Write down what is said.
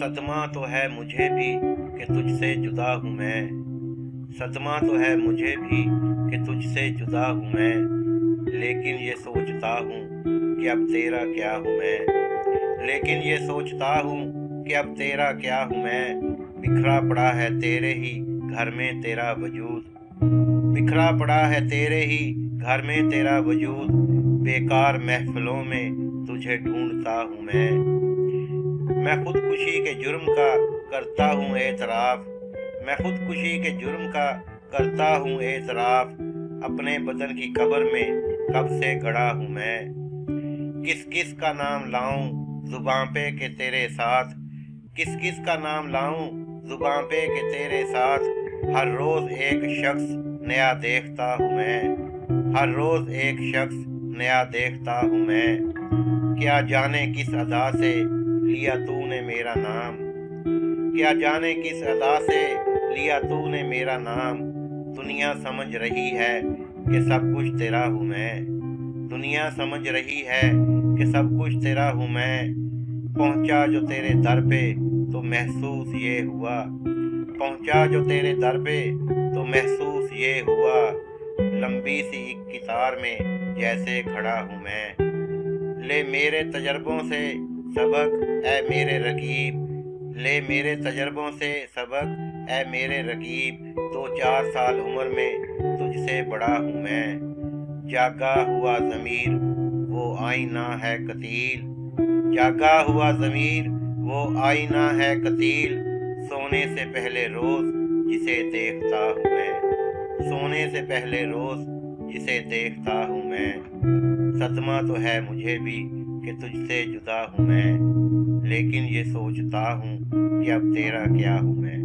सदमा तो है मुझे भी कि तुझसे जुदा हूँ मैं। सदमा तो है मुझे भी कि तुझसे जुदा हूँ मैं। लेकिन ये सोचता हूँ कि अब तेरा क्या हूँ मैं। लेकिन ये सोचता हूँ कि अब तेरा क्या हूँ मैं। बिखरा पड़ा है तेरे ही घर में तेरा वजूद। बिखरा पड़ा है तेरे ही घर में तेरा वजूद। बेकार महफिलों में तुझे ढूंढता हूँ मैं खुदकुशी के जुर्म का करता हूँ एतराफ़। मैं खुदकुशी के जुर्म का करता हूँ एतराफ़। अपने बदन की कब्र में कब से गड़ा हूँ मैं। किस किस का नाम लाऊं जुबां पे के तेरे साथ। किस किस का नाम लाऊं जुबां पे के तेरे साथ। हर रोज एक शख्स नया देखता हूँ मैं। हर रोज एक शख्स नया देखता हूँ मैं। क्या जाने किस अदा से लिया तूने मेरा नाम। क्या जाने किस अदा से लिया तूने मेरा नाम। दुनिया समझ रही है कि सब कुछ तेरा हूँ मैं। दुनिया समझ रही है कि सब कुछ तेरा हूँ मैं। पहुँचा जो तेरे दर पे तो महसूस ये हुआ। पहुँचा जो तेरे दर पे तो महसूस ये हुआ। लंबी सी एक कितार में जैसे खड़ा हूँ मैं। ले मेरे तजर्बों से सबक ऐ मेरे रकीब। ले मेरे तजर्बों से सबक ऐ मेरे रकीब। 2-4 साल उम्र में तुझसे बड़ा हूँ मैं। जागा हुआ ज़मीर वो आईना है कतील। जागा हुआ ज़मीर वो आईना है कतील। सोने से पहले रोज़ जिसे देखता हूँ मैं। सोने से पहले रोज़ जिसे देखता हूँ मैं। सदमा तो है मुझे भी कि तुझसे जुदा हूँ मैं। लेकिन ये सोचता हूँ कि अब तेरा क्या हूँ मैं।